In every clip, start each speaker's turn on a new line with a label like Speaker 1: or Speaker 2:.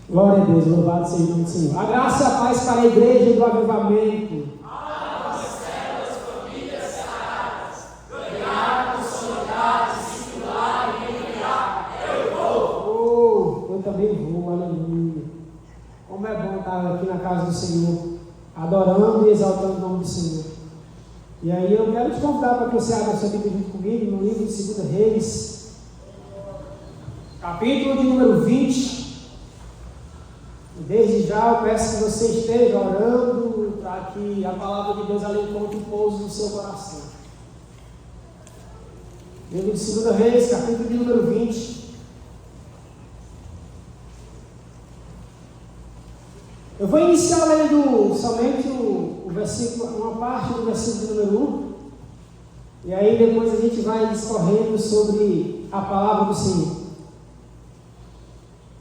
Speaker 1: Glória a Deus, louvado seja o nome do Senhor. A graça e a paz para a igreja do avivamento.
Speaker 2: Almas, células, famílias saradas, ganhados, soldados, circular e enviar. Eu vou.
Speaker 1: Eu também vou, aleluia. Como é bom estar aqui na casa do Senhor, adorando e exaltando o nome do Senhor. E aí eu quero te convidar para que você abra sua Bíblia junto comigo no livro de 2 Reis, capítulo de número 20. Desde já eu peço que você esteja orando para que a palavra de Deus ali encontre pouso no seu coração. Livro de 2 Reis, capítulo de número 20. Eu vou iniciar lendo somente o versículo, uma parte do versículo de número 1. E aí depois a gente vai discorrendo sobre a palavra do Senhor.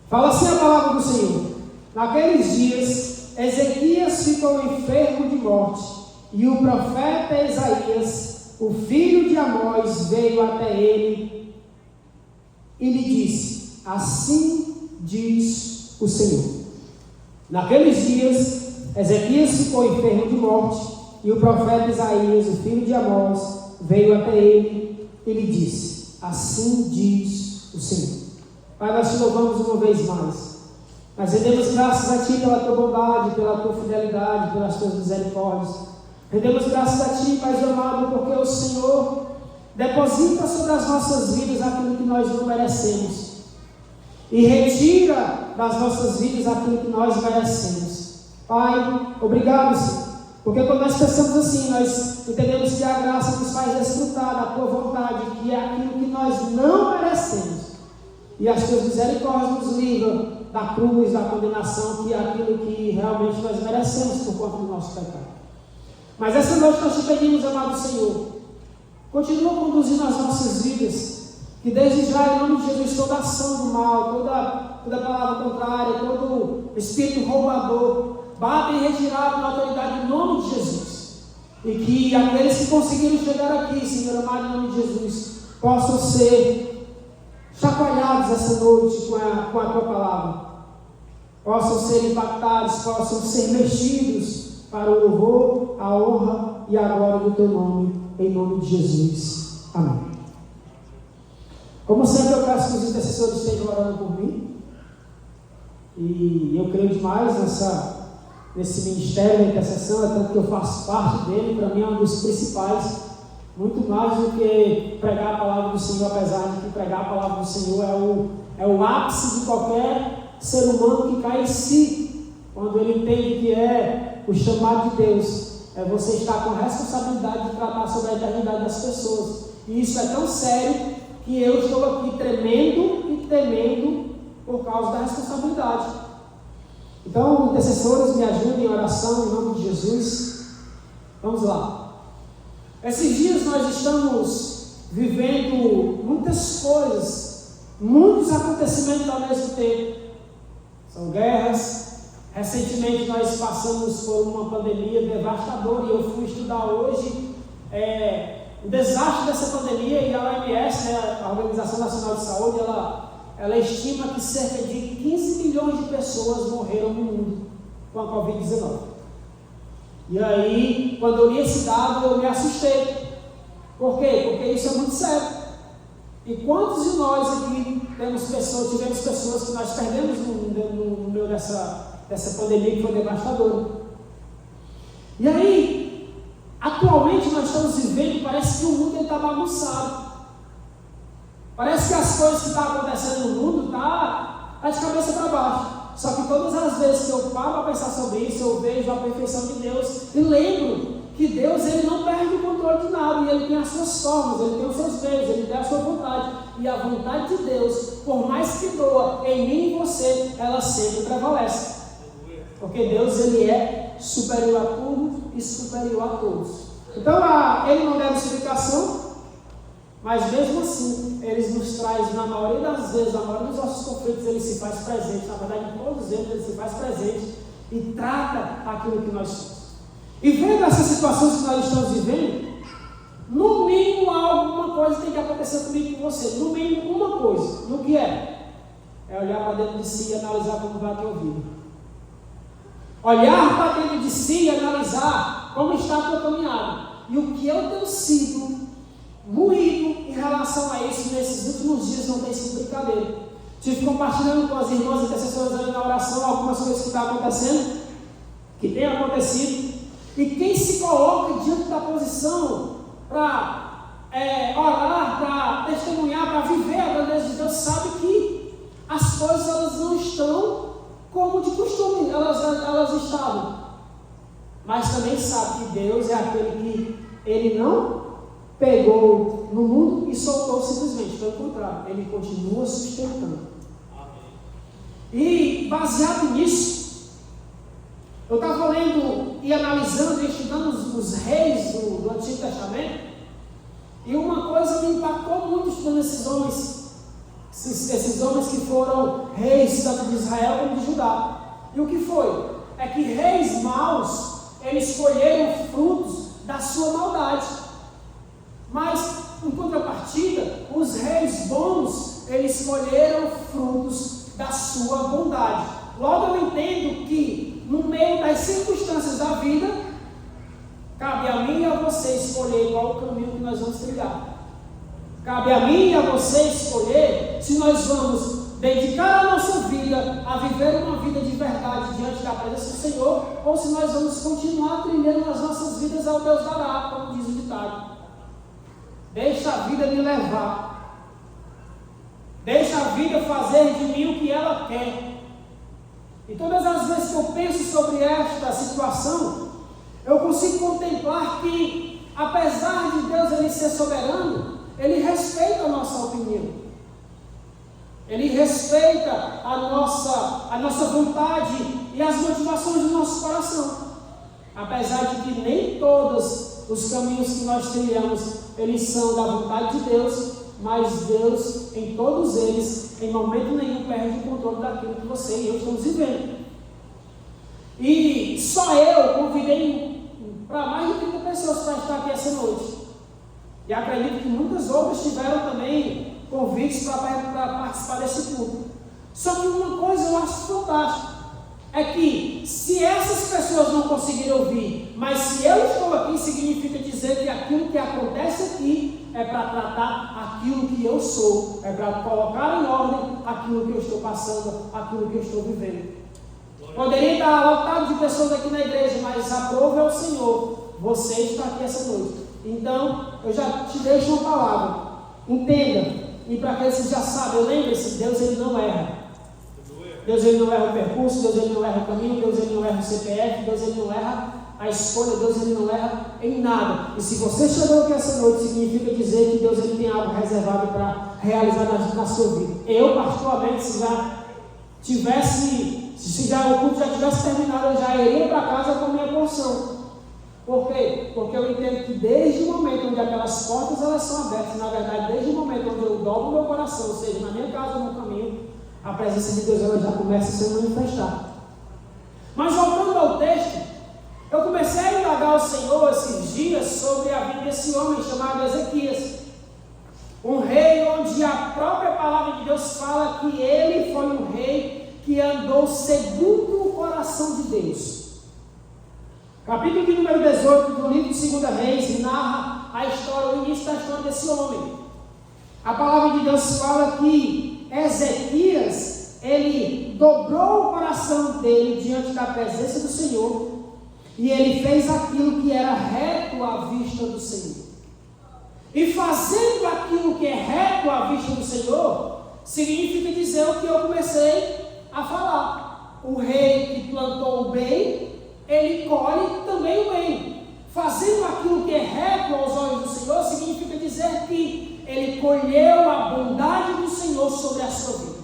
Speaker 1: Fala assim a palavra do Senhor. Naqueles dias, Ezequias ficou enfermo de morte, e o profeta Isaías, o filho de Amós, veio até ele e lhe disse: assim diz o Senhor. Naqueles dias, Ezequias ficou enfermo de morte, e o profeta Isaías, o filho de Amós, veio até ele e lhe disse: assim diz o Senhor. Pai, nós te louvamos uma vez mais. Nós rendemos graças a Ti pela Tua bondade, pela Tua fidelidade, pelas Tuas misericórdias. Rendemos graças a Ti, Pai amado, porque o Senhor deposita sobre as nossas vidas aquilo que nós não merecemos e retira das nossas vidas aquilo que nós merecemos. Pai, obrigado, Senhor, porque quando nós pensamos assim, nós entendemos que a graça nos faz desfrutar da Tua vontade, que é aquilo que nós não merecemos, e as Tuas misericórdias nos livram da cruz, da condenação, que é aquilo que realmente nós merecemos por conta do nosso pecado. Mas essa noite nós te pedimos, amado Senhor, continua conduzindo as nossas vidas, que desde já, em nome de Jesus, toda ação do mal, toda palavra contrária, todo espírito roubador, bata em retirada na autoridade, em nome de Jesus. E que aqueles que conseguiram chegar aqui, Senhor amado, em nome de Jesus, possam ser chacoalhados essa noite com a Tua palavra, possam ser impactados, possam ser mexidos para o louvor, a honra e a glória do Teu nome, em nome de Jesus. Amém. Como sempre, eu peço que os intercessores estejam orando por mim, e eu creio demais nesse ministério da intercessão, é tanto que eu faço parte dele. Para mim é um dos principais, muito mais do que pregar a palavra do Senhor, apesar de que pregar a palavra do Senhor é o ápice de qualquer ser humano que cai em si, quando ele entende que é o chamado de Deus, é você estar com a responsabilidade de tratar sobre a eternidade das pessoas. E isso é tão sério que eu estou aqui tremendo e temendo por causa da responsabilidade. Então, intercessores, me ajudem em oração em nome de Jesus. Vamos lá. Esses dias nós estamos vivendo muitas coisas, muitos acontecimentos ao mesmo tempo. São guerras. Recentemente nós passamos por uma pandemia devastadora, e eu fui estudar hoje o desastre dessa pandemia, e a OMS, a Organização Nacional de Saúde, ela estima que cerca de 15 milhões de pessoas morreram no mundo com a Covid-19. E aí, quando eu li esse dado, eu me assustei. Por quê? Porque isso é muito sério. E quantos de nós aqui tivemos pessoas que nós perdemos no meio dessa pandemia que foi devastadora? E aí, atualmente nós estamos vivendo, parece que o mundo está bagunçado. Parece que as coisas que estão acontecendo no mundo estão de cabeça para baixo. Só que todas as vezes que eu paro para pensar sobre isso, eu vejo a perfeição de Deus e lembro que Deus, ele não perde o controle de nada, e ele tem as suas formas, ele tem os seus meios, ele tem a sua vontade, e a vontade de Deus, por mais que doa em mim e em você, ela sempre prevalece, porque Deus, ele é superior a tudo e superior a todos. Então ele não deve explicação, mas mesmo assim ele nos traz, na maioria das vezes, na maioria dos nossos conflitos, ele se faz presente. Na verdade, em todos eles ele se faz presente e trata aquilo que nós somos. E vendo essas situações que nós estamos vivendo, no mínimo alguma coisa tem que acontecer comigo e com você. No mínimo uma coisa. No que é? é olhar para dentro de si e analisar como vai a tua vida. Olhar para dentro de si e analisar como está a tua caminhada. E o que eu tenho sido moído em relação a isso nesses últimos dias não tem sido brincadeira. Estive compartilhando com as irmãs intercessoras ali na oração algumas coisas que estão acontecendo, que tem acontecido. E quem se coloca diante da posição para orar, para testemunhar, para viver a grandeza de Deus, sabe que as coisas elas não estão como de costume elas estavam. Mas também sabe que Deus é aquele que Ele não pegou no mundo e soltou simplesmente. Pelo contrário, Ele continua sustentando. E baseado nisso, eu estava lendo e analisando e estudando os reis do Antigo Testamento. E uma coisa me impactou muito estudando esses homens que foram reis tanto de Israel como de Judá. E o que foi? É que reis maus, eles colheram frutos da sua maldade. Mas, em contrapartida, os reis bons, eles colheram frutos da sua bondade. Logo eu entendo que, no meio das circunstâncias da vida, cabe a mim e a você escolher qual o caminho que nós vamos trilhar. Cabe a mim e a você escolher se nós vamos dedicar a nossa vida a viver uma vida de verdade diante da presença do Senhor, ou se nós vamos continuar trilhando as nossas vidas ao Deus dará, como diz o ditado. Deixa a vida me levar. Deixa a vida fazer de mim o que ela quer. E todas as vezes que eu penso sobre esta situação, eu consigo contemplar que, apesar de Deus ele ser soberano, Ele respeita a nossa opinião. Ele respeita a nossa vontade e as motivações do nosso coração. Apesar de que nem todos os caminhos que nós trilhamos, eles são da vontade de Deus, mas Deus, em todos eles, em momento nenhum, perde o controle daquilo que você e eu estamos vivendo. E só eu convidei para mais de 30 pessoas para estar aqui essa noite. E acredito que muitas outras tiveram também convites para participar desse culto. Só que uma coisa eu acho fantástica, é que se essas pessoas não conseguirem ouvir, mas se eu estou aqui, significa dizer que aquilo que acontece aqui é para tratar aquilo que eu sou, é para colocar em ordem aquilo que eu estou passando, aquilo que eu estou vivendo. Poderia estar lotado de pessoas aqui na igreja, mas aprove ao Senhor, você está aqui essa noite. Então, eu já te deixo uma palavra, entenda, e para aqueles que já sabem, lembre-se, Deus ele não erra. Deus ele não erra o percurso, Deus ele não erra o caminho, Deus ele não erra o CPF, Deus ele não erra a escolha, Deus ele não erra em nada. E se você chegou aqui essa noite, significa dizer que Deus ele tem algo reservado para realizar na sua vida. Eu, particularmente, se o culto já tivesse terminado, eu já iria para casa com a minha porção. Por quê? Porque eu entendo que desde o momento onde aquelas portas elas são abertas, na verdade, desde o momento onde eu dobro o meu coração, ou seja, na minha casa ou no caminho, a presença de Deus ela já começa a se manifestar. Mas voltando ao texto, eu comecei a indagar ao Senhor esses dias sobre a vida desse homem chamado Ezequias. Um rei onde a própria palavra de Deus fala que ele foi um rei que andou segundo o coração de Deus. Capítulo de número 18 do livro de 2 Reis narra a história, o início da história desse homem. A palavra de Deus fala que Ezequias, ele dobrou o coração dele diante da presença do Senhor e ele fez aquilo que era reto à vista do Senhor. E fazendo aquilo que é reto à vista do Senhor, significa dizer o que eu comecei a falar. O rei que plantou o bem, ele colhe também o bem. Fazendo aquilo que é reto aos olhos do Senhor, significa dizer que ele colheu a bondade do Senhor sobre a sua vida.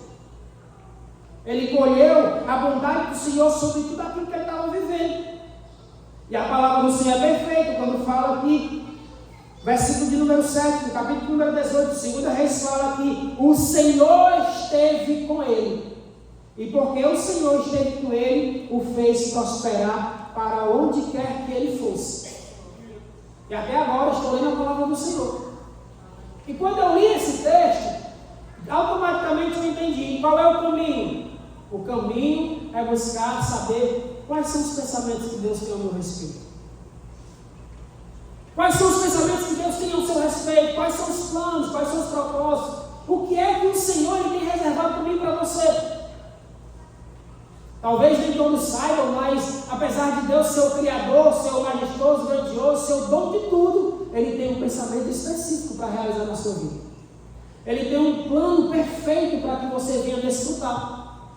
Speaker 1: Ele colheu a bondade do Senhor sobre tudo aquilo que ele estava vivendo. E a palavra do Senhor é perfeita quando fala aqui, versículo de número 7, no capítulo número 18, 2 Reis, fala que o Senhor esteve com ele. E porque o Senhor esteve com ele, o fez prosperar para onde quer que ele fosse. E até agora estou lendo a palavra do Senhor. E quando eu li esse texto, automaticamente eu entendi. Qual é o caminho? O caminho é buscar saber quais são os pensamentos que Deus tem ao meu respeito. Quais são os pensamentos que Deus tem ao seu respeito? Quais são os planos? Quais são os propósitos? O que é que o Senhor ele tem reservado para mim e para você? Talvez nem todos saibam, mas apesar de Deus ser o Criador, ser o majestoso, grandioso, ser o dono de tudo, Ele tem um pensamento específico para realizar na sua vida. Ele tem um plano perfeito para que você venha desfrutar.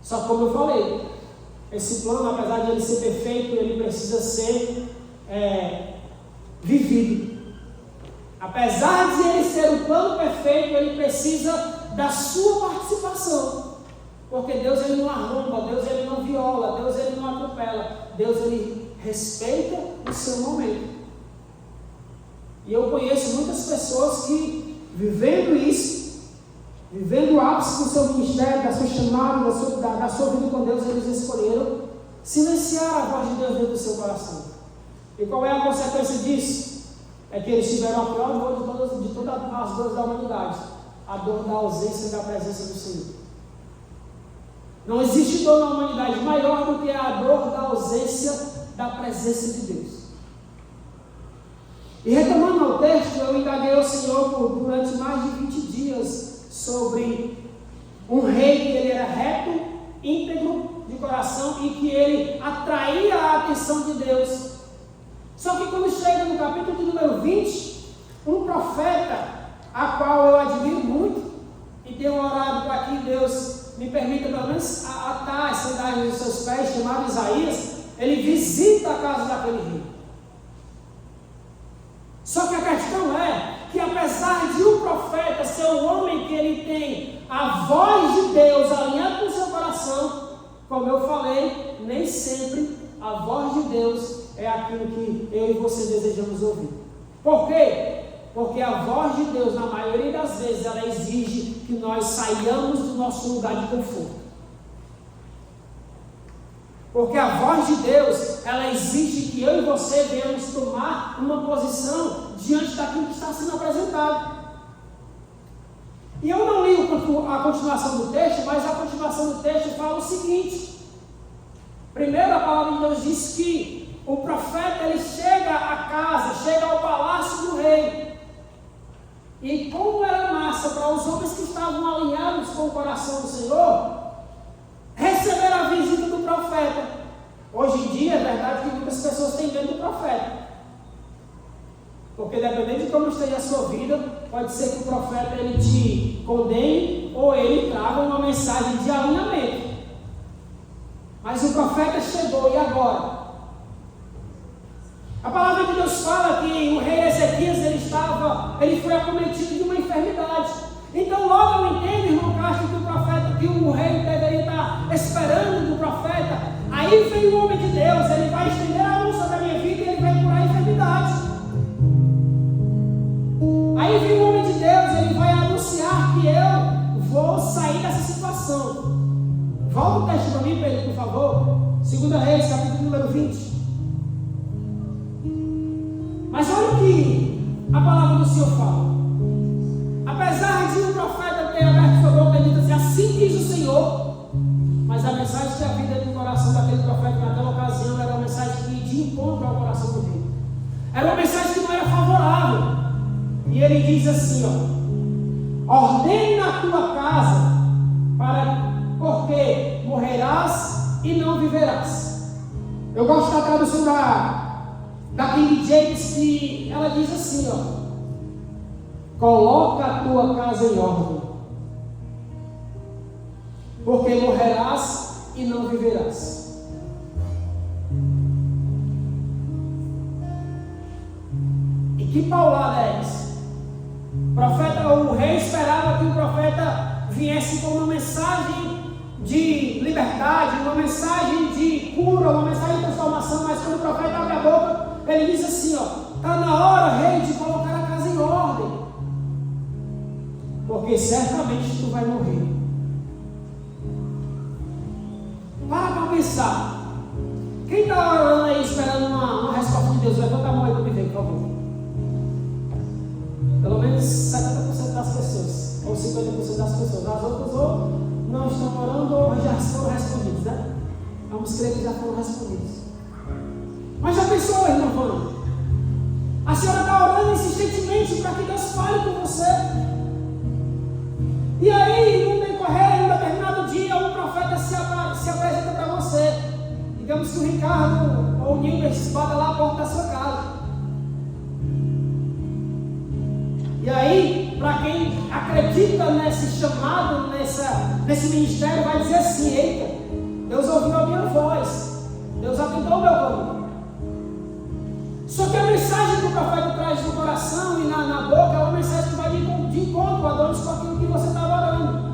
Speaker 1: Só que como eu falei, esse plano, apesar de ele ser perfeito, ele precisa ser vivido. Apesar de ele ser um plano perfeito, ele precisa da sua participação. Porque Deus ele não arromba, Deus ele não viola, Deus ele não atropela, Deus ele respeita o seu momento. E eu conheço muitas pessoas que, vivendo isso, vivendo o ápice do seu ministério, da sua chamada, da sua vida com Deus, eles escolheram silenciar a voz de Deus dentro do seu coração. E qual é a consequência disso? É que eles tiveram a pior dor de todas as dores da humanidade, a dor da ausência da presença do Senhor. Não existe dor na humanidade maior do que a dor da ausência da presença de Deus. E retomando ao texto, eu indaguei ao Senhor durante mais de 20 dias sobre um rei que ele era reto, íntegro de coração e que ele atraía a atenção de Deus. Só que quando chega no capítulo de número 20, um profeta, a qual eu admiro muito, e tenho orado para que Deus me permita pelo menos atar as sandálias dos seus pés, chamado Isaías, ele visita a casa daquele rei. Só que a questão é que apesar de um profeta ser um homem que ele tem a voz de Deus alinhada com o seu coração, como eu falei, nem sempre a voz de Deus é aquilo que eu e você desejamos ouvir. Por quê? Porque a voz de Deus, na maioria das vezes, ela exige que nós saiamos do nosso lugar de conforto. Porque a voz de Deus, ela exige que eu e você venhamos tomar uma posição diante daquilo que está sendo apresentado. E eu não li a continuação do texto, mas a continuação do texto fala o seguinte. Primeiro, a palavra de Deus diz que o profeta, ele chega à casa, chega ao palácio do rei. E como era massa para os homens que estavam alinhados com o coração do Senhor, receber a visita do profeta. Hoje em dia é verdade que muitas pessoas têm medo do profeta. Porque dependendo de como esteja a sua vida, pode ser que o profeta ele te condene ou ele traga uma mensagem de alinhamento. Mas o profeta chegou, e agora? A palavra de Deus fala que o rei Ezequias ele foi acometido de uma enfermidade. Então logo eu entendo, irmão Castro, que o rei deveria estar esperando do profeta. Aí vem o homem de Deus, ele vai estender a mão sobre a minha vida e ele vai curar a enfermidade. Aí vem o homem de Deus, ele vai anunciar que eu vou sair dessa situação. Volta o texto para mim, Pedro, por favor. 2 Reis, capítulo número 20. Mas olha o que a palavra do Senhor fala. Apesar de o profeta ter aberto sua boca e dito assim, assim diz o Senhor, mas a mensagem que havia dentro do coração daquele profeta naquela ocasião era uma mensagem que ia de encontro ao coração do rei. Era uma mensagem que não era favorável. E ele diz assim, ordene na tua casa, porque morrerás e não viverás. Eu gosto da tradução da King James, que ela diz assim, coloca a tua casa em ordem, porque morrerás e não viverás. E que paulada é essa? O rei esperava que o profeta viesse com uma mensagem de liberdade, uma mensagem de cura, uma mensagem de transformação, mas quando o profeta abre a boca, ele diz assim, está na hora, rei, de colocar a casa em ordem, porque certamente tu vai morrer. Para pensar. Quem está orando aí esperando uma resposta de Deus? Levanta a mão aí para me ver, por favor. Pelo menos 70% das pessoas. ou 50% das pessoas. As outras ou não estão orando ou já foram respondidos, né? Vamos crer que já foram respondidos. Mas já pensou, irmã Vânia? A senhora está orando insistentemente para que Deus fale com você. E aí, no decorrer, em um determinado dia, um profeta se apresenta para você. Digamos que o Ricardo ou o Nilber bata lá a porta da sua casa. E aí, para quem acredita nesse chamado, nesse ministério, vai dizer assim: eita, Deus ouviu a minha voz, Deus atendeu o meu caminho. Só que a mensagem que o profeta traz no coração e na boca é uma mensagem que vai de encontro, Adonis, com aquilo que você estava orando.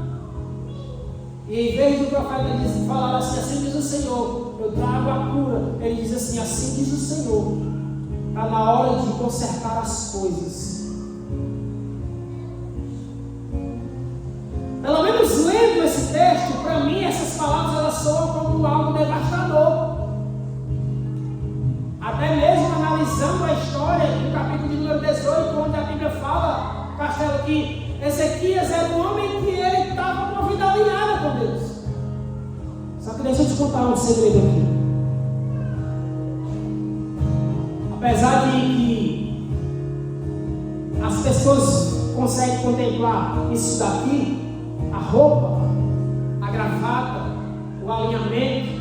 Speaker 1: E em vez do profeta falar assim diz o Senhor, eu trago a cura, ele diz assim diz o Senhor, está na hora de consertar as coisas. Pelo menos lendo esse texto, para mim essas palavras elas soam como algo devastador. Até mesmo analisando a história do capítulo de número 18, onde a Bíblia fala, Castelo, que Ezequias era um homem que ele estava com a vida alinhada com Deus. Só que deixa eu te contar um segredo aqui. Apesar de que as pessoas conseguem contemplar isso daqui, a roupa, a gravata, o alinhamento,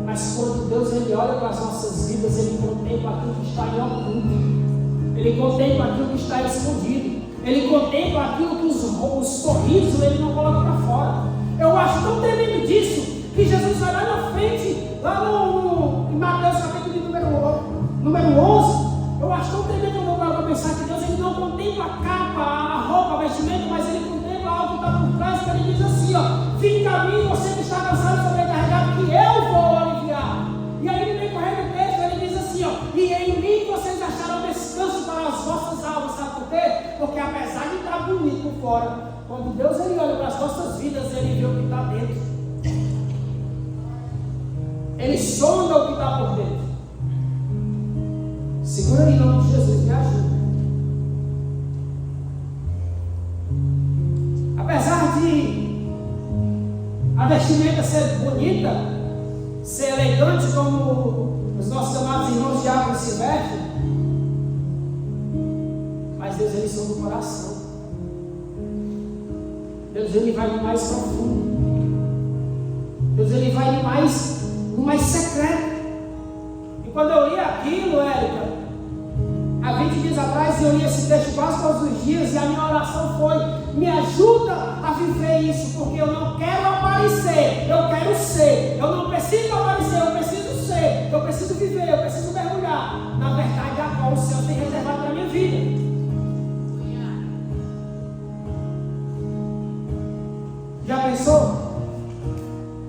Speaker 1: mas quando Deus ele olha para as nossas vidas, ele contempla aquilo que está em oculto, ele contempla aquilo que está escondido, ele contempla aquilo que os sorrisos ele não coloca para fora. Eu acho tão tremendo disso que Jesus vai lá na frente, lá em Mateus capítulo número 11. Eu acho tão tremendo quando eu paro para pensar que Deus ele não contempla a capa, a roupa, a vestimenta, mas ele contempla algo que está por trás, que ele diz assim: ó, vinde a mim, você que está cansado e sobrecarregado, que eu vou aliviar. E aí no decorrer do texto ele diz assim: ó, e em mim vocês acharão descanso para as vossas almas. Sabe por quê? Porque apesar de estar bonito por fora, quando Deus ele olha para as nossas vidas, ele vê o que está dentro. Ele sonda o que está por dentro. Segura aí em nome de Jesus, me ajuda. Apesar de a vestimenta ser bonita, ser elegante, como os nossos amados irmãos diáconos se vestem, mas Deus ele sonda o coração. Deus ele vai no mais profundo. Deus ele vai no mais secreto. E quando eu li aquilo, Érica, há 20 dias atrás eu li esse texto quase todos os dias, e a minha oração foi: me ajuda a viver isso, porque eu não quero aparecer, eu quero ser. Eu não preciso aparecer, eu preciso ser. Eu preciso viver, eu preciso mergulhar na verdade a qual o Senhor tem reservado para a minha vida. Já pensou?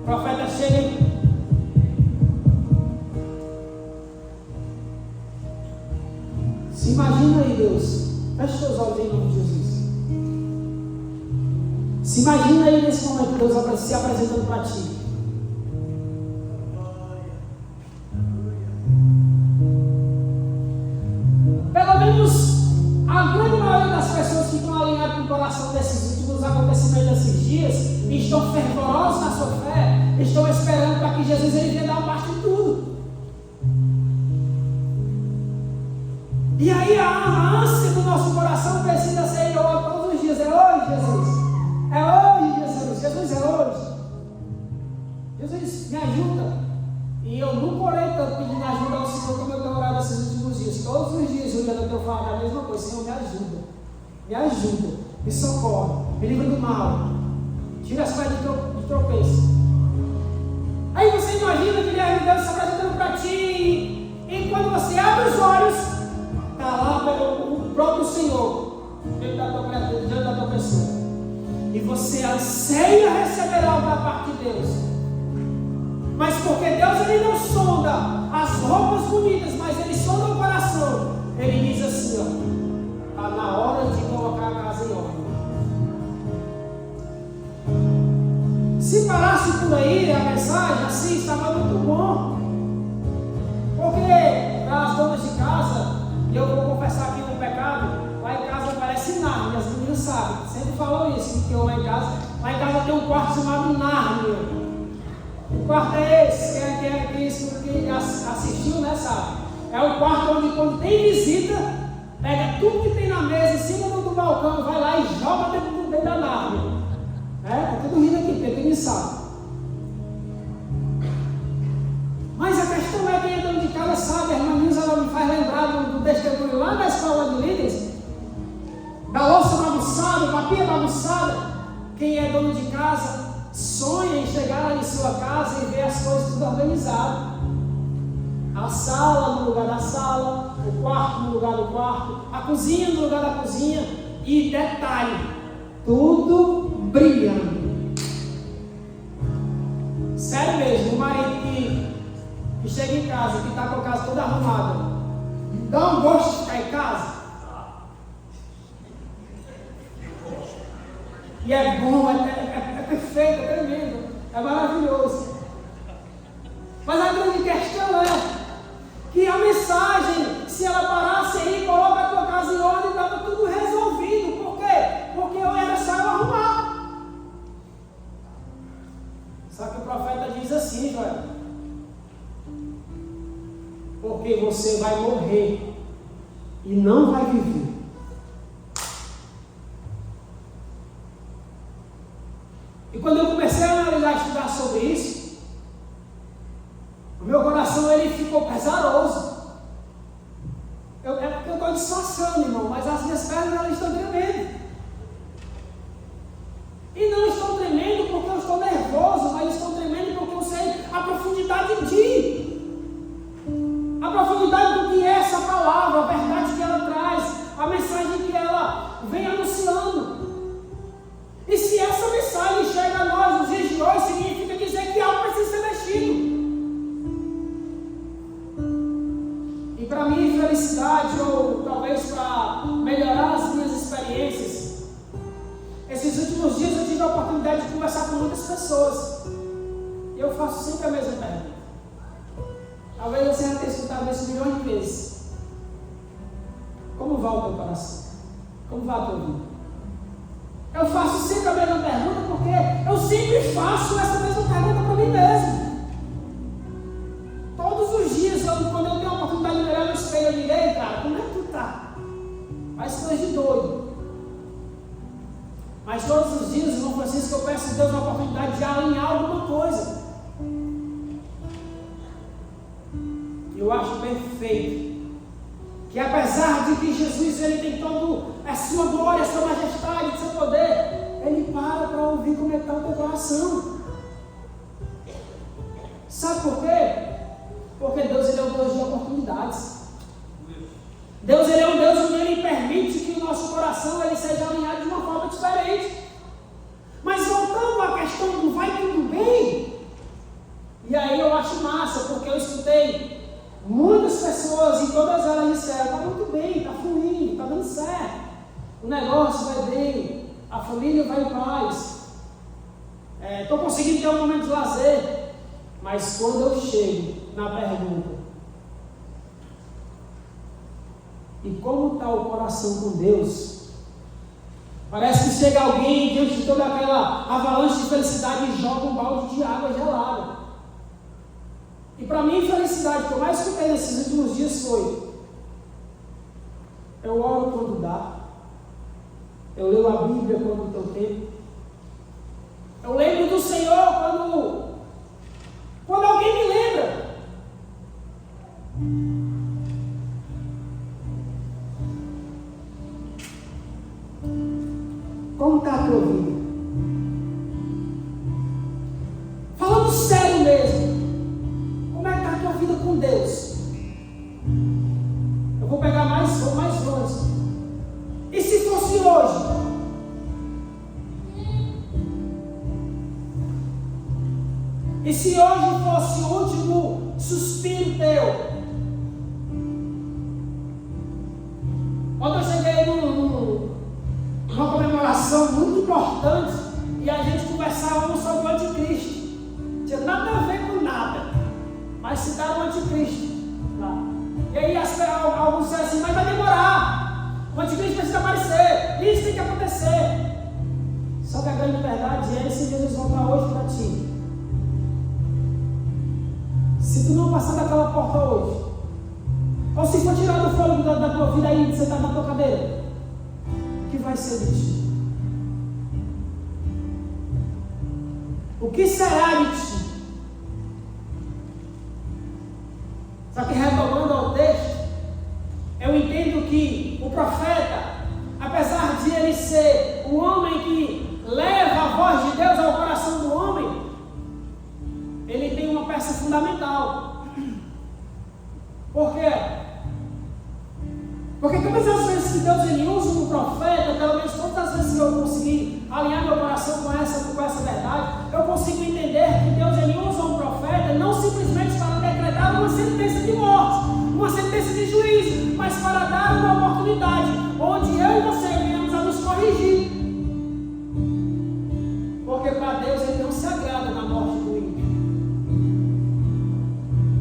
Speaker 1: O profeta chega e se imagina aí, Deus. Feche seus olhos em nome de Jesus. Se imagina aí nesse momento Deus se apresentando para ti. Pelo menos a grande maioria das pessoas que estão alinhadas com o coração desses últimos acontecimentos desses dias e estão fervorosos na sua fé, estão esperando para que Jesus ele venha dar uma parte de tudo. E aí a ânsia do nosso coração precisa ser todos os dias: é hoje, Jesus, é hoje, Jesus, Jesus é hoje. Jesus, me ajuda. E eu nunca orei tanto pedindo ajuda ao Senhor como eu tenho orado esses últimos dias. Todos os dias, Juliana, eu tenho falado a mesma coisa: Senhor, me ajuda, me socorre, me livra do mal, tira as pedras de tropeço. Aí você imagina que Deus está apresentando para ti, e quando você abre os olhos, está lá o próprio Senhor diante da tua criatura, diante da tua pessoa, e você anseia receber algo da parte de Deus, mas porque Deus ele não sonda as roupas bonitas, mas ele sonda o coração. Ele diz assim: ó, está na hora de colocar a casa em ordem. Se parasse por aí a mensagem assim, estava muito bom, porque para as donas de casa, e eu vou confessar aqui um pecado, lá em casa parece Nárnia, as meninas sabe, sempre falou isso, porque lá em casa tem um quarto chamado Nárnia. O quarto é esse, que assistiu, né, sabe? É o quarto onde quando tem visita, pega tudo que tem na mesa, em cima do balcão, vai lá e joga dentro da Nárnia. Tá tudo rindo aqui, porque ninguém sabe. Mas a questão é, quem é dono de casa sabe, a irmã Nilza, ela me faz lembrar do testemunho lá da escola de líderes, da louça bagunçada, da pia bagunçada. Quem é dono de casa sonha em chegar em sua casa e ver as coisas tudo organizadas. A sala no lugar da sala, o quarto no lugar do quarto, a cozinha no lugar da cozinha e detalhe, tudo brilhando. Sério mesmo, o marido que chega em casa, que está com a casa toda arrumada, dá um gosto de ficar em casa. E é bom, é perfeito, é tremendo, é maravilhoso. Mas a grande questão é que a mensagem, se ela parasse aí, coloca a tua casa em ordem, estava tudo resolvido. Por quê? Porque era só eu arrumar. Só que o profeta diz assim, Joel: porque você vai morrer e não vai viver. E quando eu comecei a analisar e estudar sobre isso, o meu coração ele ficou pesaroso. É porque eu estou disfarçando, irmão, mas as minhas pernas elas estão tremendo. E não estão tremendo porque eu estou nervoso, mas estão tremendo porque eu sei a profundidade a profundidade do que é essa palavra, a verdade que ela traz, a mensagem que ela vem anunciando. E se essa mensagem chega a nós nos dias de hoje, significa dizer que algo precisa ser mexido. E para minha felicidade, ou talvez para melhorar as minhas experiências, esses últimos dias eu tive a oportunidade de conversar com muitas pessoas. E eu faço sempre a mesma pergunta. Talvez você já tenha escutado isso milhões de vezes. Como vai o teu coração? Como vai a tua vida? Eu faço sempre a mesma pergunta porque eu sempre faço essa mesma pergunta para mim mesmo. Todos os dias, quando eu tenho a oportunidade de olhar no espelho, eu direi, cara, como é que tu tá? Faz coisa de doido. Mas todos os dias, irmão Francisco, eu peço a Deus a oportunidade de alinhar alguma coisa. Eu acho perfeito que apesar de que Jesus ele tem todo a sua glória, a sua majestade, o seu poder, ele para ouvir como é que está o teu coração. Sabe por quê? Porque Deus ele é um Deus de oportunidades. Deus ele é um Deus onde ele permite que o nosso coração ele seja alinhado de uma forma diferente. Mas voltando à questão do vai tudo bem, e aí eu acho massa, porque eu escutei muitas pessoas e todas elas disseram: está muito bem, está fluindo, está dando certo, o negócio vai bem, a família vai em paz, estou conseguindo ter um momento de lazer. Mas quando eu chego na pergunta: e como está o coração com Deus? Parece que chega alguém diante de toda aquela avalanche de felicidade e joga um balde de água gelada. E para mim, a felicidade que eu mais escutei nesses últimos dias foi: eu oro quando dá, eu leio a Bíblia quando tem tempo, eu lembro do Senhor quando alguém me lembra. Como está a tua vida? Falando sério mesmo, como é que está a tua vida com Deus? Eu vou pegar mais longe. E se fosse hoje? E se hoje fosse o último suspiro teu? Quando eu cheguei numa comemoração muito importante e a gente conversava sobre o anticristo, tinha nada a ver com nada, mas citaram o anticristo. E aí alguns disseram assim: mas vai demorar, o anticristo precisa aparecer, isso tem que acontecer. Só que a grande verdade é: se Jesus voltar hoje para ti, se tu não passar daquela porta hoje, ou se for tirado o fôlego da tua vida aí, você está na tua cadeira, o que vai ser de ti? O que será de ti? Só que, retomando ao texto, eu entendo que o profeta, apesar de ele ser o homem que leva a voz de Deus ao coração do homem, ele tem uma peça fundamental. Por quê? Porque todas as vezes que Deus ele usa um profeta, pelo menos todas as vezes que eu consegui alinhar meu coração com essa verdade, eu consigo entender que Deus ele usa um profeta não simplesmente para decretar uma sentença de morte, uma sentença de juízo, mas para dar uma oportunidade onde eu e você venhamos a nos corrigir. Porque para Deus ele não se agrada na morte do ímpio.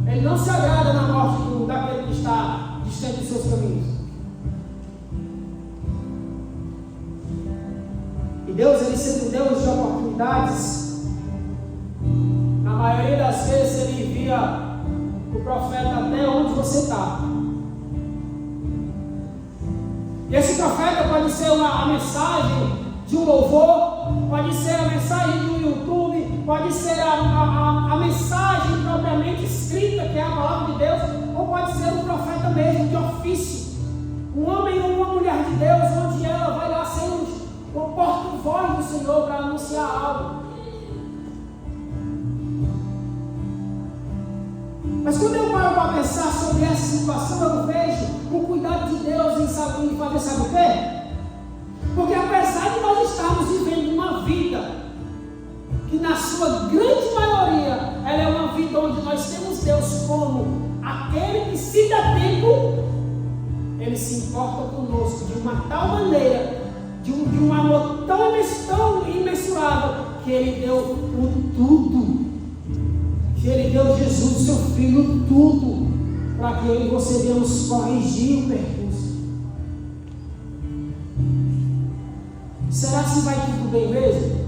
Speaker 1: Ele não se agrada na morte daquele que está distante dos seus caminhos. E Deus, ele sendo Deus de oportunidades, na maioria das vezes ele envia o profeta até onde você está. E esse profeta pode ser a mensagem de um louvor, pode ser a mensagem de um YouTube, pode ser a mensagem propriamente escrita, que é a palavra de Deus, ou pode ser um profeta mesmo, de ofício, um homem ou uma mulher de Deus, onde ela vai lá ser o porta-voz do Senhor para anunciar algo. Mas quando eu paro para pensar sobre essa situação, eu vejo o cuidado de Deus em fazer, sabe o quê? Porque apesar de nós estarmos vivendo uma vida que na sua grande maioria ela é uma vida onde nós temos Deus como aquele que, se dá tempo, ele se importa conosco de uma tal maneira, de um amor tão imensurável, que ele deu o tudo, que ele deu Jesus, seu Filho, tudo, para que eu e você venhamos corrigir o percurso. Será que vai tudo bem mesmo?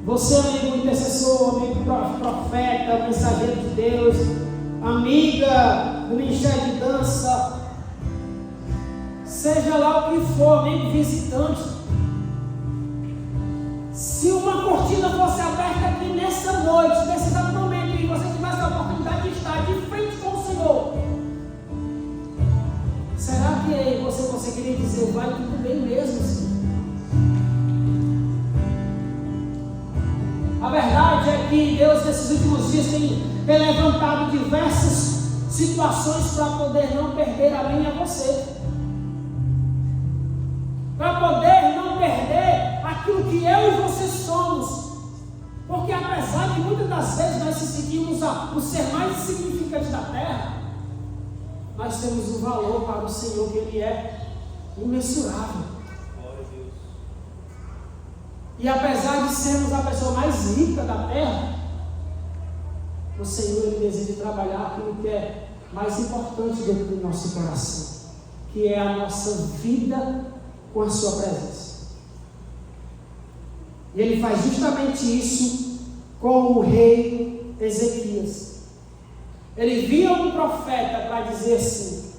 Speaker 1: Você, amigo intercessor, amigo profeta, mensageiro de Deus, amiga do ministério de dança, seja lá o que for, amigo visitante, se uma cortina fosse aberta aqui nessa noite, nesse exato momento, e você tivesse a oportunidade de estar de frente com o Senhor, será que aí você conseguiria dizer: vai tudo bem mesmo, Senhor? A verdade é que Deus, nesses últimos dias, tem levantado diversas situações para poder não perder a mim e a você, para poder não perder aquilo que eu e você somos. Porque apesar de muitas das vezes nós se sentimos o ser mais insignificante da terra, nós temos um valor para o Senhor que ele é imensurável. E apesar de sermos a pessoa mais rica da terra, o Senhor ele deseja trabalhar aquilo que é mais importante dentro do nosso coração, que é a nossa vida com a sua presença. E ele faz justamente isso com o rei Ezequias. Ele via um profeta para dizer assim: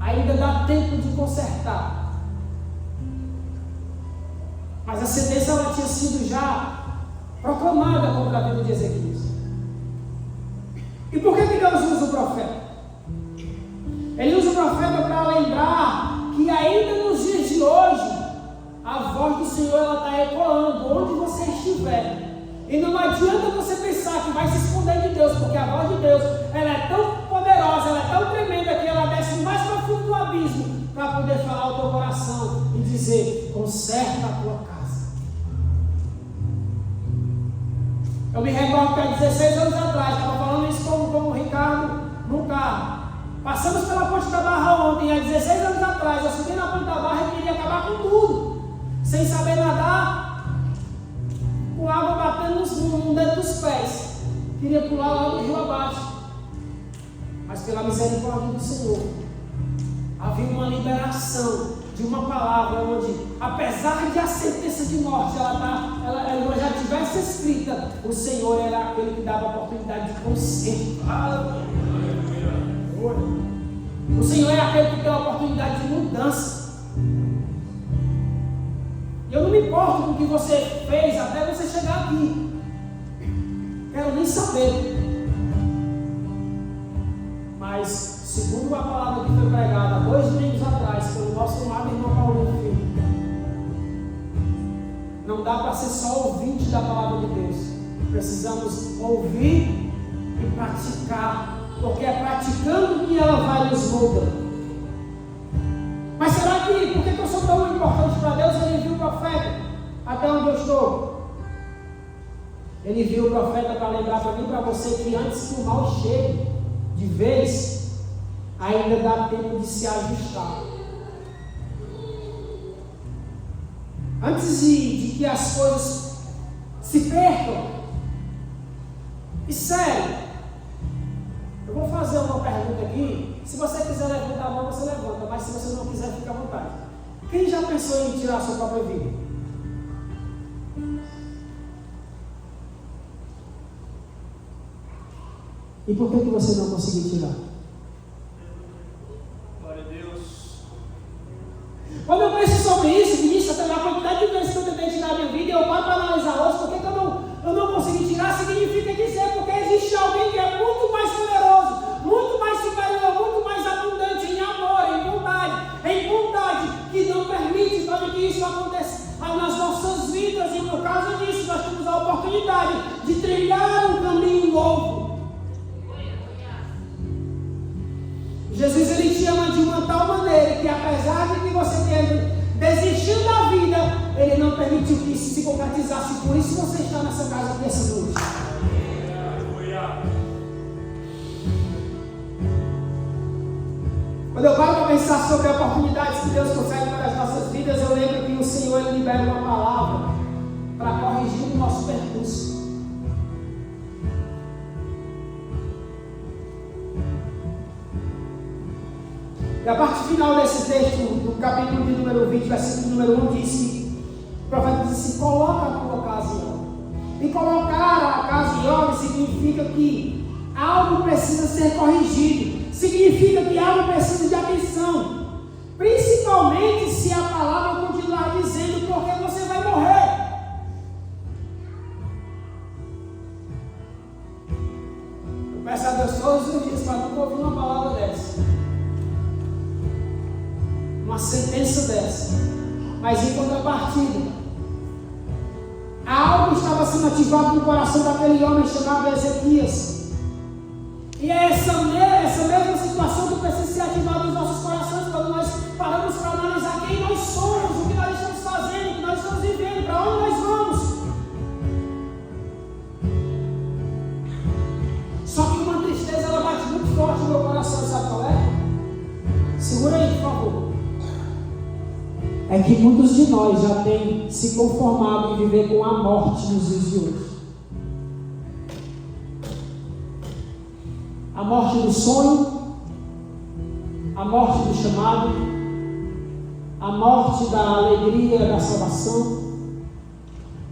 Speaker 1: ainda dá tempo de consertar. Mas a sentença ela tinha sido já proclamada contra a vida de Ezequias. E por que Deus usa o profeta? Ele usa o profeta para lembrar que ainda nos dias de hoje a voz do Senhor está ecoando onde você estiver. E não adianta você pensar que vai se esconder de Deus, porque a voz de Deus ela é tão poderosa, ela é tão tremenda, que ela desce mais profundo do abismo para poder falar ao teu coração e dizer: conserta a tua casa. Eu me recordo que há 16 anos atrás, estava falando isso com o Ricardo no carro. Passamos pela Ponte da Barra ontem, há 16 anos atrás, eu subi na Ponte da Barra e queria acabar com tudo, sem saber nadar, com água batendo no dedo dos pés. Queria pular lá do rio abaixo. Mas pela misericórdia do Senhor, havia uma liberação de uma palavra onde, apesar de a sentença de morte ela já tivesse escrita, o Senhor era aquele que dava a oportunidade de conserto. O Senhor é aquele que deu a oportunidade de mudança. Eu não me importo com o que você fez até você chegar aqui. Quero nem saber. Mas, segundo a palavra que foi pregada 2 domingos atrás pelo nosso amado irmão Paulo Filho, não dá para ser só ouvinte da palavra de Deus. Precisamos ouvir e praticar, porque é praticando que ela vai nos moldando. Mas será que, por que eu sou tão importante para Deus? Ele viu o profeta até onde eu estou. Ele viu o profeta para lembrar para mim e para você que antes que o mal chegue de vez, ainda dá tempo de se ajustar. Antes de que as coisas se percam. E sério, eu vou fazer uma pergunta aqui. Se você quiser levantar a mão, você levanta. Mas se você não quiser, fica à vontade. Quem já pensou em tirar a sua própria vida? E por que você não conseguiu tirar?
Speaker 2: Glória a Deus.
Speaker 1: Quando eu penso sobre isso, ministro, a quantidade de vezes que eu tentei tirar a minha vida, eu paro para analisar hoje, por que eu não consegui tirar, significa dizer, porque existe alguém que é muito mais poderoso, muito mais superior, muito mais abundante em amor, em bondade, que não permite para que isso aconteça nas nossas vidas, e por causa disso nós temos a oportunidade de trilhar um caminho novo. Jesus, ele te ama de uma tal maneira que, apesar de que você tenha desistido da vida, ele não permitiu que isso se concretizasse. Por isso você está nessa casa nessa noite. Quando eu paro para pensar sobre oportunidades que Deus concede para as nossas vidas, eu lembro que o Senhor ele libera uma palavra para corrigir o nosso percurso. E a parte final desse texto, do capítulo de número 20, versículo número 1, diz que o profeta diz assim: coloca a tua casa em ordem. E colocar a casa em ordem significa que algo precisa ser corrigido, significa que algo precisa de atenção, principalmente se a palavra continuar dizendo porque você vai morrer. Eu peço a Deus todos os dias para nunca ouvir uma palavra dessa, uma sentença dessa, mas em contrapartida, algo estava sendo ativado no coração daquele homem chamado Ezequias, e é essa mesma situação que precisa ser ativada nos nossos corações quando nós paramos para analisar quem nós somos, o que nós estamos fazendo, o que nós estamos vivendo, para onde nós vamos. Só que uma tristeza ela bate muito forte no meu coração, sabe qual é? Segura aí, por favor. É que muitos de nós já têm se conformado em viver com a morte nos dias de hoje. A morte do sonho, a morte do chamado, a morte da alegria da salvação,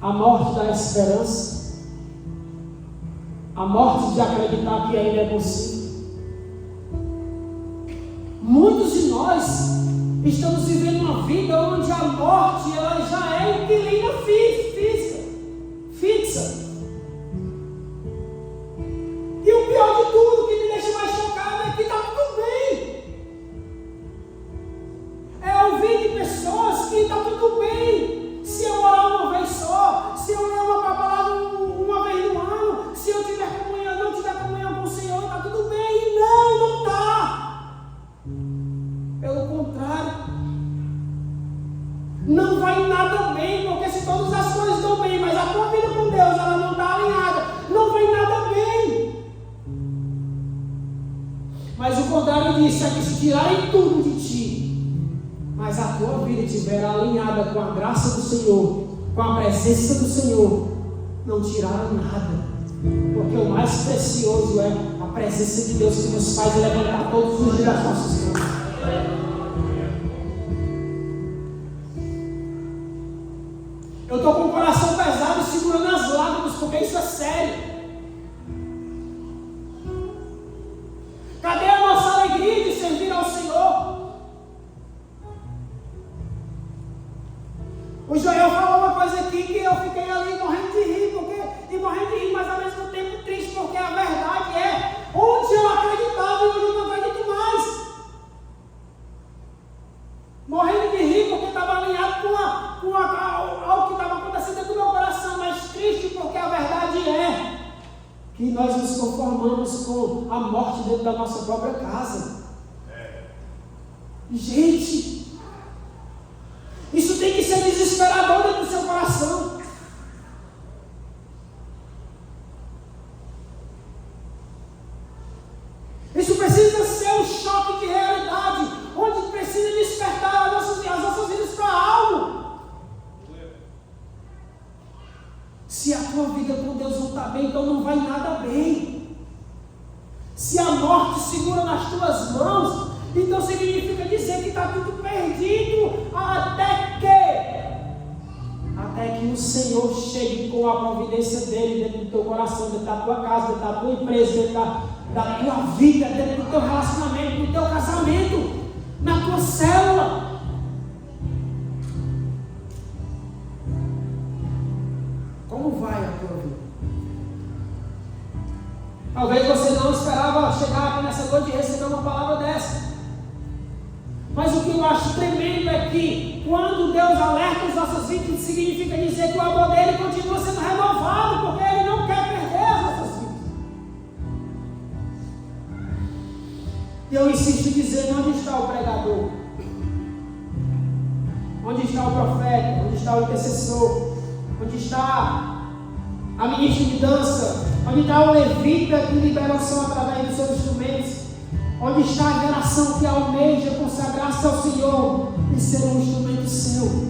Speaker 1: a morte da esperança, a morte de acreditar que ainda é possível. Muitos de nós estamos vivendo uma vida onde a morte ela já é inquilina fixa. E o pior de tudo, que me deixa mais chocado, é que está tudo bem. É ouvir de pessoas que está tudo bem. Se eu orar uma vez só, se eu ler uma palavra uma vez no ano, se eu tiver comunhão, não tiver comunhão com o Senhor, está tudo bem. E não está. Pelo contrário, não vai nada bem, porque se todas as coisas estão bem, mas a tua vida com Deus ela não está alinhada, não vai nada bem. Mas o contrário disso é que se tirarem tudo de ti, mas a tua vida estiver alinhada com a graça do Senhor, com a presença do Senhor, não tiraram nada, porque o mais precioso é a presença de Deus que nos faz levantar todos os dias das nossas mãos. Eu estou com o coração pesado e segurando as lágrimas, porque isso é sério. Cadê a nossa alegria de servir ao Senhor? O Joel falou uma coisa aqui que eu fiquei ali morrendo de rir, mas ao mesmo tempo triste, porque a verdade é onde eu acreditava e hoje eu não acredito mais. Morrendo de rir porque estava alinhado com algo que estava acontecendo dentro do meu coração, mas triste porque a verdade é que nós nos conformamos com a morte dentro da nossa própria casa. Gente, isso tem que ser desesperador dentro do seu coração. Isso precisa ser um choque de realidade, onde precisa despertar as nossas vidas para algo. Se a tua vida com Deus não está bem, então não vai nada bem. Se a morte segura nas tuas mãos, então significa dizer que está tudo perdido até que o Senhor chegue com a providência dele dentro do teu coração, dentro da tua casa, dentro da tua empresa, dentro da tua vida, dentro do teu relacionamento, do teu casamento, na tua célula. Como vai a tua vida? Talvez você não esperava chegar aqui nessa noite e receber uma palavra dessa. Mas o que eu acho tremendo é que quando Deus alerta as nossas vidas, significa dizer que o amor dele continua sendo renovado, porque ele não quer perder as nossas vidas. E eu insisto em dizer, onde está o pregador? Onde está o profeta? Onde está o intercessor? Onde está a ministra de dança? Onde está o levita que libera o som através dos seus instrumentos? Onde está a geração que almeja consagrar-se ao Senhor e ser um instrumento seu?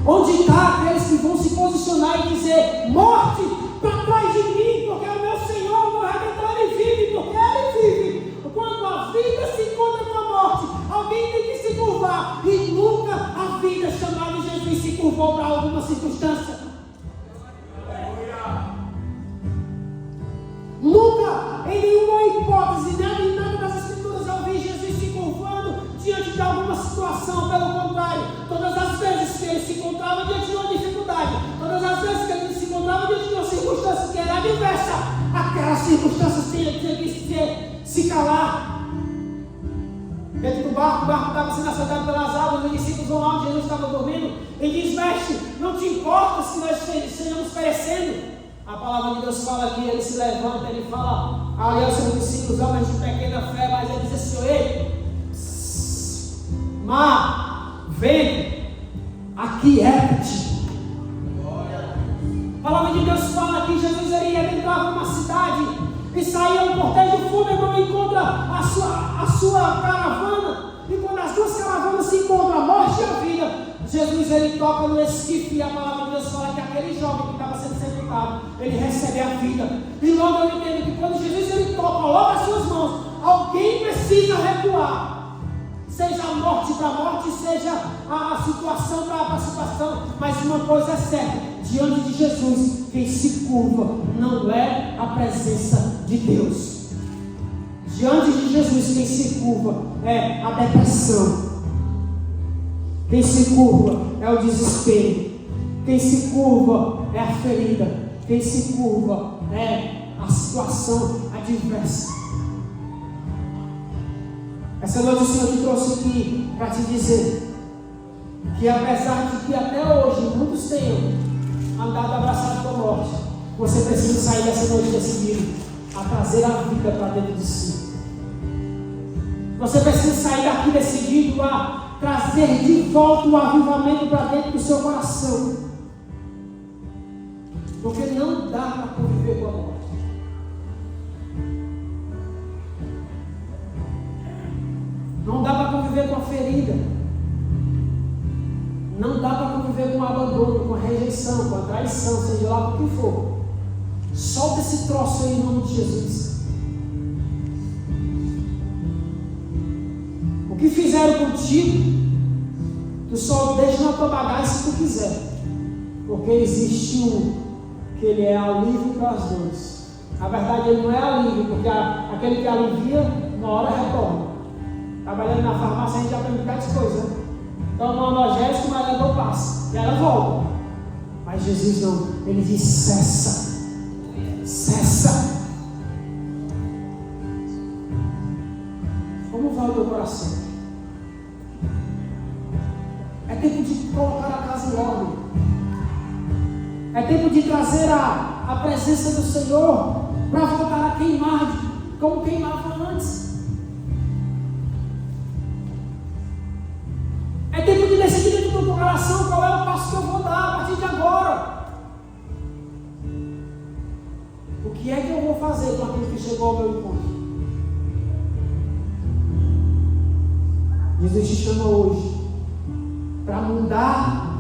Speaker 1: Onde está aqueles que vão se posicionar e dizer: morte, para trás de mim, porque o meu Senhor, o meu Redentor, ele vive, porque ele vive. Quando a vida se encontra com a morte, alguém tem que se curvar, e nunca a vida chamada de Jesus se curvou para alguma circunstância. Nunca, em nenhuma hipótese, em nada das Escrituras, eu vi Jesus se curvando diante de alguma situação. Pelo contrário, todas as vezes que ele se encontrava diante de uma dificuldade, todas as vezes que ele se encontrava diante de uma circunstância que era adversa, aquelas circunstâncias tinham que se calar. Dentro do barco, o barco estava sendo açoitado pelas águas, os discípulos vão lá onde Jesus estava dormindo, e diz: mestre, não te importa se nós estejamos perecendo? A palavra de Deus fala que ele se levanta, ele fala ali aos seus discípulos, homens de pequena fé, mas ele diz assim: ei, mar, vento, aquieta-te. A palavra de Deus fala que Jesus ele entrava numa cidade e saía um cortejo fúnebre e encontra a sua caravana, e quando as duas caravanas se encontram, a morte e a vida, Jesus ele toca no esquife, e a palavra de Deus fala que aquele jovem que estava sendo sepultado, ele recebe a vida. E logo eu entendo que quando Jesus ele toca, coloca as suas mãos, alguém precisa recuar. Seja a morte para a morte, seja a situação para a situação. Mas uma coisa é certa: diante de Jesus, quem se curva não é a presença de Deus. Diante de Jesus, quem se curva é a depressão. Quem se curva é o desespero. Quem se curva é a ferida. Quem se curva é a situação adversa. Essa noite o Senhor te trouxe aqui para te dizer que, apesar de que até hoje muitos tenham andado abraçados com a morte, você precisa sair dessa noite decidido a trazer a vida para dentro de si. Você precisa sair daqui decidido a trazer de volta o avivamento para dentro do seu coração. Porque não dá para conviver com a morte. Não dá para conviver com a ferida. Não dá para conviver com o abandono, com a rejeição, com a traição, seja lá o que for. Solta esse troço aí em nome de Jesus. O que fizeram contigo, Tu só deixa na tua bagagem se tu quiser. Porque existe um que ele é alívio para as dores. Na verdade, ele não é alívio, porque aquele que alivia, uma hora retorna. Trabalhando na farmácia, a gente aprende um bocado de coisa, né? Toma um analgésico, mas ela não passa. E ela volta. Mas Jesus não. Ele diz: cessa. Cessa. Como vai o teu coração? É tempo de colocar a casa em ordem. É tempo de trazer a presença do Senhor para voltar a queimar como queimava antes. É tempo de decidir dentro do teu coração qual é o passo que eu vou dar a partir de agora. O que é que eu vou fazer com aquilo que chegou ao meu encontro? Jesus te chama hoje para mudar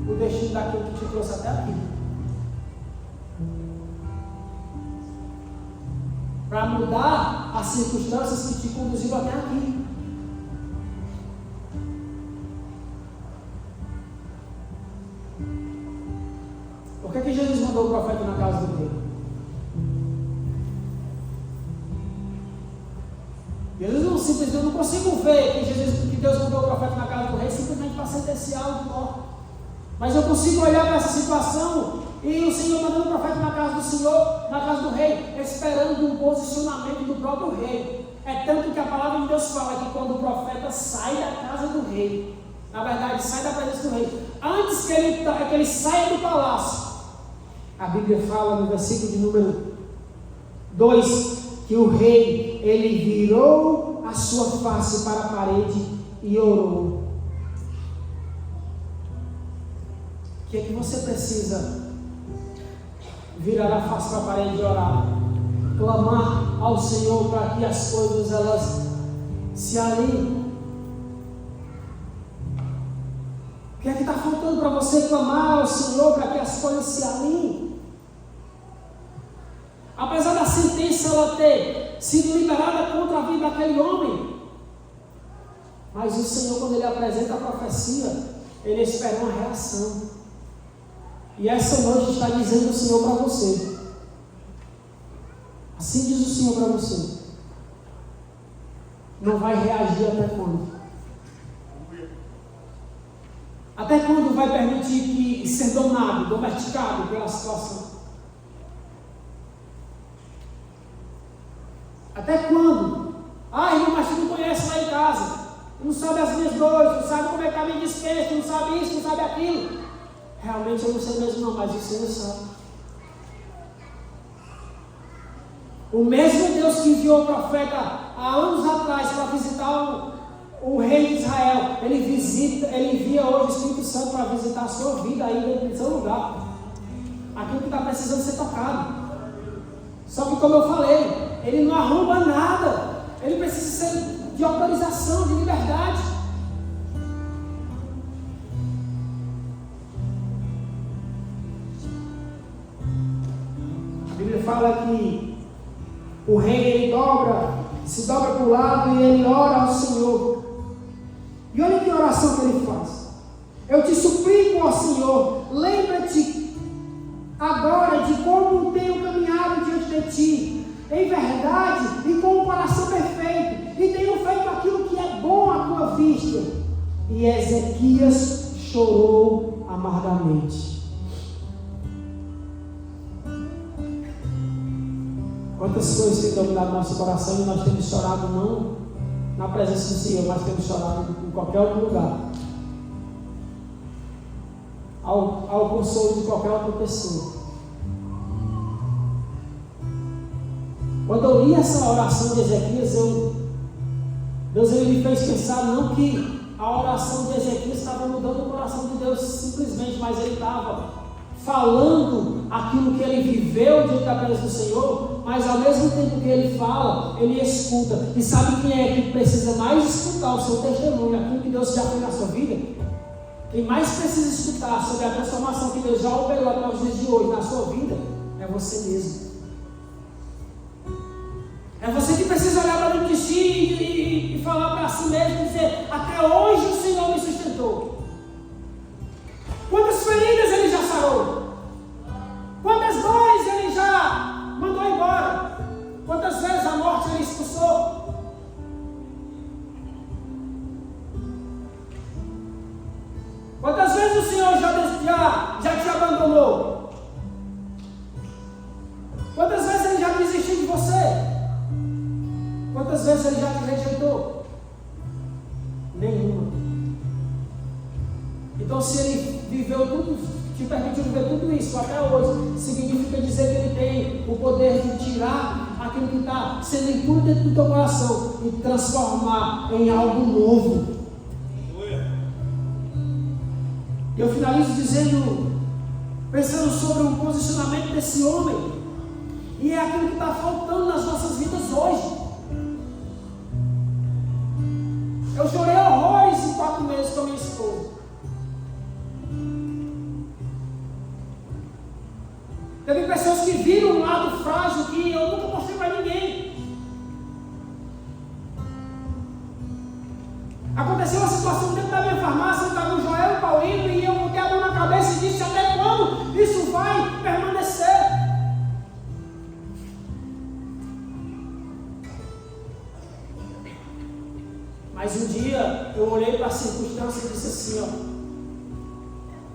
Speaker 1: o destino daquilo que te trouxe até aqui. Para mudar as circunstâncias que te conduziram até aqui. Por que Jesus mandou o profeta na casa do rei? Jesus não simplesmente, eu não consigo ver que Deus mandou o profeta na casa do rei simplesmente para sentenciar o morto. Mas eu consigo olhar para essa situação e o Senhor mandando o profeta na casa do Senhor, na casa do rei, esperando um posicionamento do próprio rei. É tanto que a palavra de Deus fala que quando o profeta sai da casa do rei, na verdade sai da presença do rei, antes que ele saia do palácio, a Bíblia fala no versículo de número 2, que o rei, ele virou a sua face para a parede e orou. O que é que você precisa? Virar a face para a parede e orar. Clamar ao Senhor para que as coisas elas se alinhem. O que é que está faltando para você clamar ao Senhor para que as coisas se alinhem? Apesar da sentença ela ter sido liberada contra a vida daquele homem, mas o Senhor, quando Ele apresenta a profecia, Ele espera uma reação. E essa noite está dizendo o Senhor para você. Assim diz o Senhor para você. Não vai reagir até quando? Até quando vai permitir que ser domesticado pela situação? Até quando? Irmão, mas tu não conhece lá em casa. Tu não sabe as minhas dores, tu não sabe como é que está a minha despensa, tu não sabe isso, tu não sabe aquilo. Realmente eu não sei mesmo não, mas o Senhor sabe. O mesmo Deus que enviou o profeta há anos atrás para visitar o rei de Israel, ele envia hoje o Espírito Santo para visitar a sua vida aí dentro do seu lugar. Aquilo que está precisando ser tocado. Só que, como eu falei, ele não arruma nada. Ele precisa ser de autorização, de liberdade. A Bíblia fala que o rei ele se dobra para o lado e ele ora ao Senhor. E olha que oração que ele faz. Eu te suplico, ó Senhor, lembra-te agora de como tenho caminhado diante de ti, em verdade e com o coração perfeito, e tenho feito aquilo que é bom à tua vista. E Ezequias chorou amargamente. Quantas coisas têm dominado nosso coração e nós temos chorado não na presença do Senhor, mas temos chorado em qualquer outro lugar, ao consolo de qualquer outra pessoa. Quando eu li essa oração de Ezequias, Deus me fez pensar não que a oração de Ezequias estava mudando o coração de Deus simplesmente, mas ele estava falando aquilo que ele viveu diante da presença do Senhor, mas ao mesmo tempo que ele fala, ele escuta. E sabe quem é que precisa mais escutar o seu testemunho, aquilo que Deus já fez na sua vida? Quem mais precisa escutar sobre a transformação que Deus já operou até os dias de hoje na sua vida é você mesmo. É você que precisa olhar para dentro de si e falar para si mesmo e dizer: até hoje o Senhor me sustentou. rejeitou? Quantas feridas Ele já sarou? Quantas dores Ele já mandou embora? Quantas vezes a morte Ele expulsou? Quantas vezes o Senhor já te abandonou? Quantas vezes Ele já desistiu de você? Quantas vezes Ele já te rejeitou? Nenhuma. Então, se Ele viveu tudo, te permitiu viver tudo isso até hoje, significa dizer que Ele tem o poder de tirar aquilo que está sendo impuro dentro do teu coração e transformar em algo novo. Eu finalizo dizendo, pensando sobre o posicionamento desse homem, e é aquilo que está faltando nas nossas vidas hoje. Eu chorei horrores em 4 meses com a minha esposa. Teve pessoas que viram um lado frágil que eu nunca mostrei para ninguém. Aconteceu uma situação dentro da minha farmácia, estava o Joel e o Paulino, e eu botei a mão na cabeça e disse: até quando isso vai permanecer? Mas um dia eu olhei para a circunstância e disse assim: ó,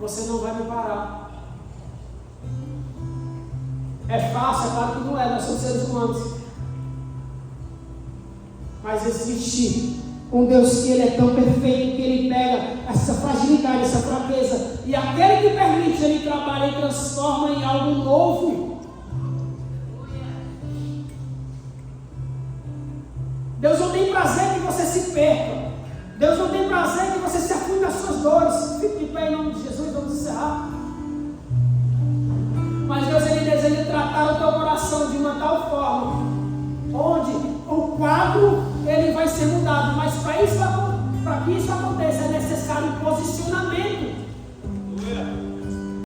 Speaker 1: você não vai me parar. É fácil, é claro que não é, nós somos seres humanos. Mas existe um Deus que Ele é tão perfeito que Ele pega essa fragilidade, essa fraqueza, e aquele que permite Ele trabalhar e transforma em algo novo. Deus não tem prazer que você se perca. Deus não tem prazer que você se afunde nas suas dores. Fique de pé em nome de Jesus, vamos encerrar. Mas Deus, Ele deseja tratar o teu coração de uma tal forma onde o quadro ele vai ser mudado. Mas para que isso aconteça é necessário posicionamento.